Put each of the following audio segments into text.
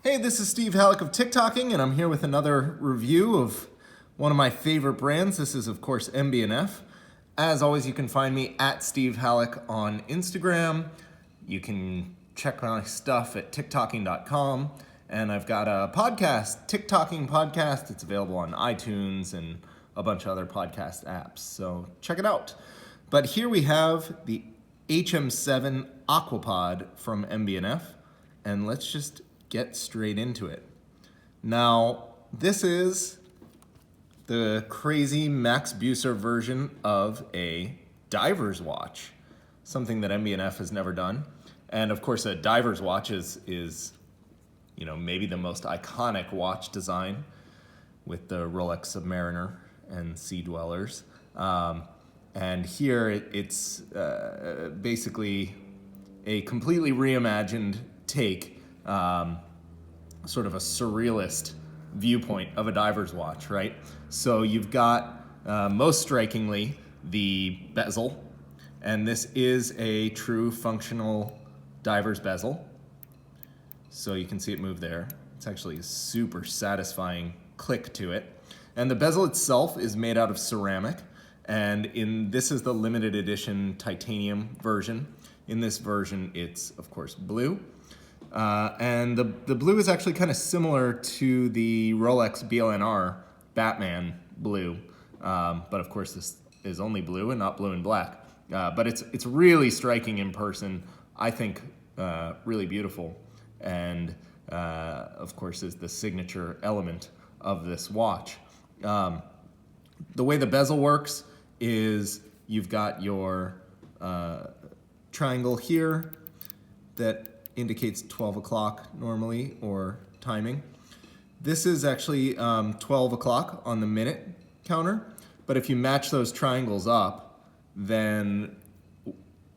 Hey, this is Steve Halleck of TikToking, and I'm here with another review of one of my favorite brands. This is, of course, MB&F. As always, you can find me at Steve Halleck on Instagram. You can check my stuff at TikToking.com. And I've got a podcast, TikToking Podcast. It's available on iTunes and a bunch of other podcast apps. So check it out. But here we have the HM7 Aquapod from MB&F. And let's just get straight into it. Now, this is the crazy Max Buser version of a diver's watch, something that MB&F has never done. And of course, a diver's watch is maybe the most iconic watch design with the Rolex Submariner and Sea Dwellers. And here it's basically a completely reimagined take, sort of a surrealist viewpoint of a diver's watch, right? So you've got, most strikingly, the bezel, and this is a true functional diver's bezel. So you can see it move there. It's actually a super satisfying click to it. And the bezel itself is made out of ceramic, and this is the limited edition titanium version. In this version, it's, of course, blue. And the blue is actually kind of similar to the Rolex BLNR Batman blue, but of course this is only blue and not blue and black. But it's really striking in person. I think really beautiful, and of course is the signature element of this watch. The way the bezel works is you've got your triangle here that indicates 12 o'clock normally, or timing. This is actually 12 o'clock on the minute counter, but if you match those triangles up, then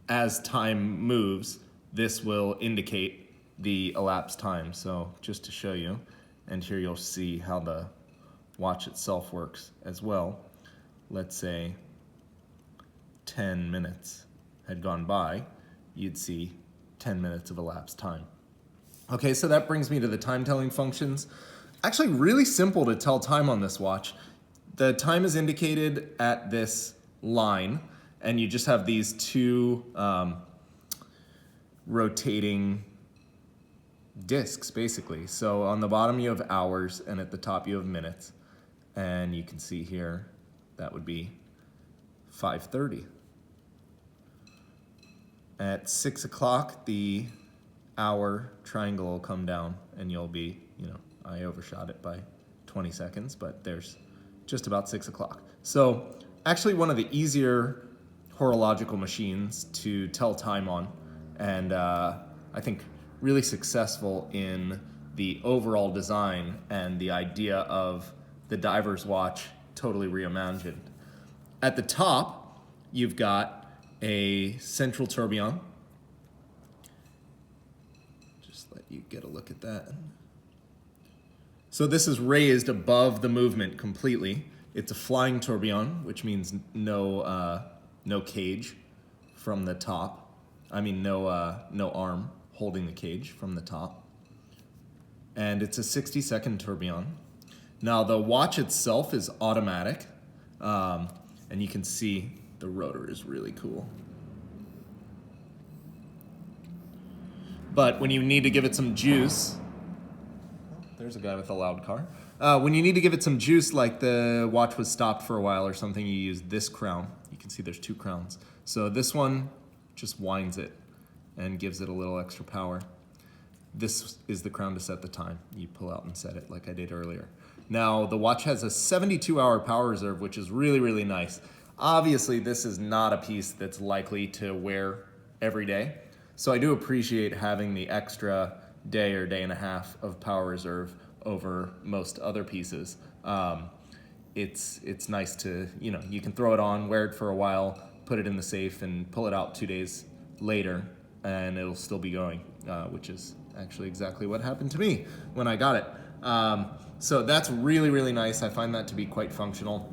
as time moves, this will indicate the elapsed time. So just to show you, and here you'll see how the watch itself works as well. Let's say 10 minutes had gone by, you'd see 10 minutes of elapsed time. Okay, so that brings me to the time telling functions. Actually really simple to tell time on this watch. The time is indicated at this line, and you just have these two rotating discs basically. So on the bottom you have hours, and at the top you have minutes. And you can see here, that would be 5:30. At 6 o'clock, the hour triangle will come down, and you'll be, I overshot it by 20 seconds, but there's just about 6 o'clock. So actually one of the easier horological machines to tell time on, and I think really successful in the overall design and the idea of the diver's watch totally reimagined. At the top, you've got a central tourbillon. Just let you get a look at that. So this is raised above the movement completely. It's a flying tourbillon, which means no cage from the top. No arm holding the cage from the top. And it's a 60-second tourbillon. Now the watch itself is automatic, and you can see the rotor is really cool. But when you need to give it some juice, there's a guy with a loud car. When you need to give it some juice, like the watch was stopped for a while or something, you use this crown. You can see there's two crowns. So this one just winds it and gives it a little extra power. This is the crown to set the time. You pull out and set it like I did earlier. Now the watch has a 72-hour power reserve, which is really, really nice. Obviously, this is not a piece that's likely to wear every day. So I do appreciate having the extra day or day and a half of power reserve over most other pieces. It's nice to, you can throw it on, wear it for a while, put it in the safe, and pull it out 2 days later, and it'll still be going, which is actually exactly what happened to me when I got it. So that's really, really nice. I find that to be quite functional.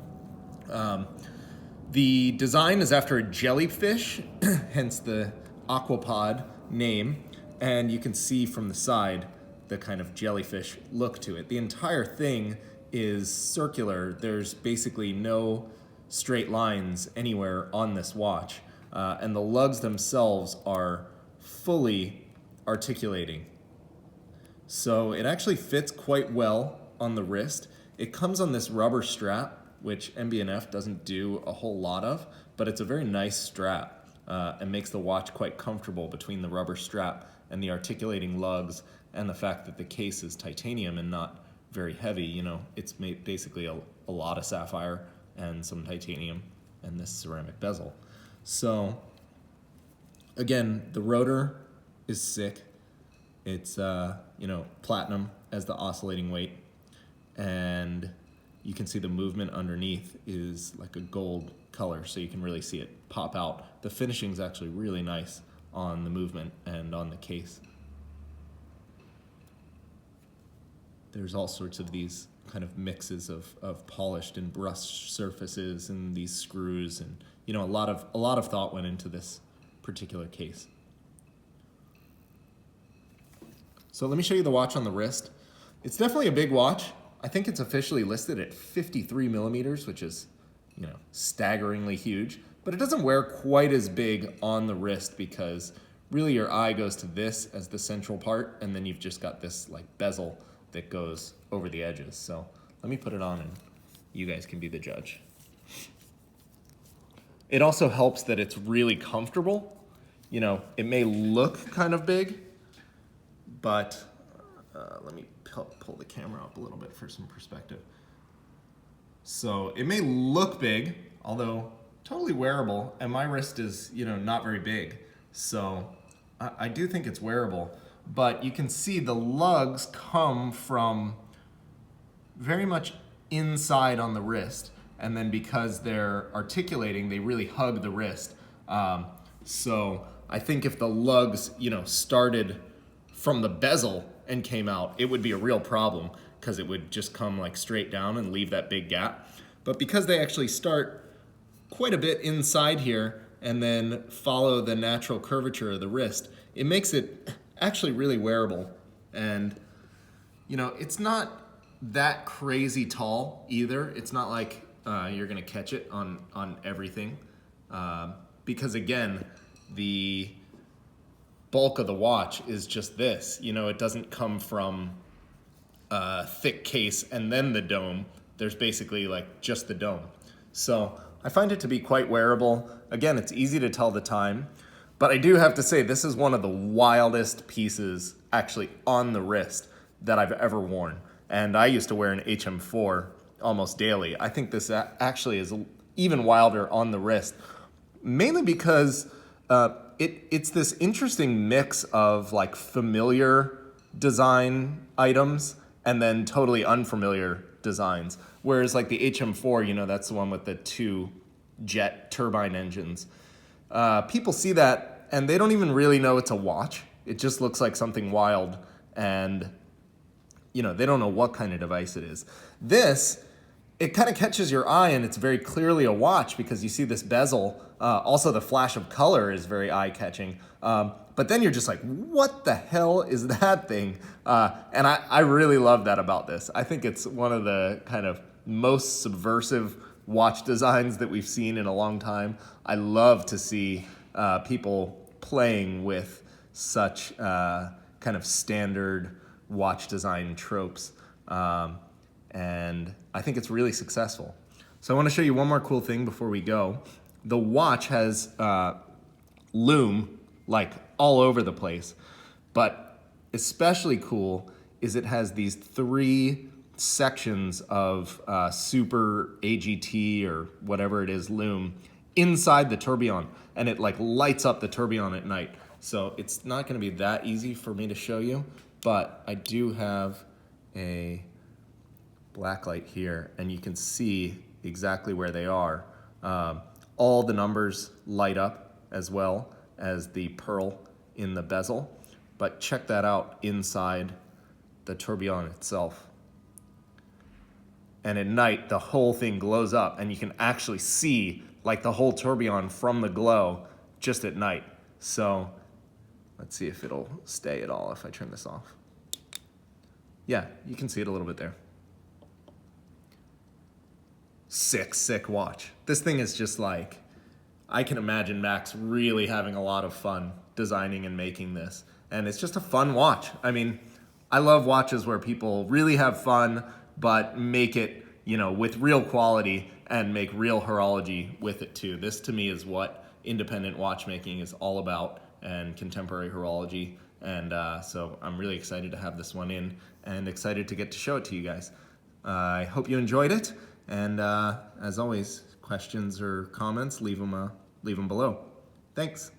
The design is after a jellyfish, hence the Aquapod name, and you can see from the side the kind of jellyfish look to it. The entire thing is circular. There's basically no straight lines anywhere on this watch. And the lugs themselves are fully articulating. So it actually fits quite well on the wrist. It comes on this rubber strap, which MB&F doesn't do a whole lot of, but it's a very nice strap and makes the watch quite comfortable between the rubber strap and the articulating lugs and the fact that the case is titanium and not very heavy. You know, it's made basically a lot of sapphire and some titanium and this ceramic bezel. So again, the rotor is sick. It's you know, platinum as the oscillating weight, and you can see the movement underneath is like a gold color, so you can really see it pop out. The finishing is actually really nice on the movement and on the case. There's all sorts of these kind of mixes of polished and brushed surfaces and these screws, and you know, a lot of thought went into this particular case. So let me show you the watch on the wrist. It's definitely a big watch. I think it's officially listed at 53 millimeters, which is, you know, staggeringly huge, but it doesn't wear quite as big on the wrist because really your eye goes to this as the central part, and then you've just got this like bezel that goes over the edges. So let me put it on and you guys can be the judge. It also helps that it's really comfortable. You know, it may look kind of big, but let me pull the camera up a little bit for some perspective. So it may look big, although totally wearable, and my wrist is, you know, not very big. So I do think it's wearable, but you can see the lugs come from very much inside on the wrist, and then because they're articulating, they really hug the wrist. So I think if the lugs, you know, started from the bezel and came out, it would be a real problem because it would just come like straight down and leave that big gap. But because they actually start quite a bit inside here and then follow the natural curvature of the wrist, it makes it actually really wearable. And you know, it's not that crazy tall either. It's not like you're gonna catch it on everything because again, the bulk of the watch is just this. You know, it doesn't come from a thick case and then the dome. There's basically like just the dome. So I find it to be quite wearable. Again, it's easy to tell the time, but I do have to say this is one of the wildest pieces actually on the wrist that I've ever worn. And I used to wear an HM4 almost daily. I think this actually is even wilder on the wrist, mainly because it's this interesting mix of like familiar design items and then totally unfamiliar designs. Whereas like the HM4, you know, that's the one with the 2 jet turbine engines. People see that and they don't even really know it's a watch. It just looks like something wild, and you know, they don't know what kind of device it is. This, it kind of catches your eye and it's very clearly a watch because you see this bezel. Also the flash of color is very eye-catching. But then you're just like, what the hell is that thing? And I really love that about this. I think it's one of the kind of most subversive watch designs that we've seen in a long time. I love to see people playing with such kind of standard watch design tropes. And I think it's really successful. So I want to show you one more cool thing before we go. The watch has lume like all over the place, but especially cool is it has these 3 sections of super AGT or whatever it is lume inside the tourbillon, and it like lights up the tourbillon at night. So it's not going to be that easy for me to show you, but I do have a Backlight here, and you can see exactly where they are. All the numbers light up as well as the pearl in the bezel, but check that out inside the tourbillon itself. And at night, the whole thing glows up, and you can actually see like the whole tourbillon from the glow just at night. So let's see if it'll stay at all if I turn this off. Yeah, you can see it a little bit there. Sick watch. This thing is just like, I can imagine Max really having a lot of fun designing and making this. And it's just a fun watch. I mean, I love watches where people really have fun, but make it, you know, with real quality and make real horology with it too. This to me is what independent watchmaking is all about, and contemporary horology. And so I'm really excited to have this one in and excited to get to show it to you guys. I hope you enjoyed it. And as always, questions or comments, leave them below. Thanks.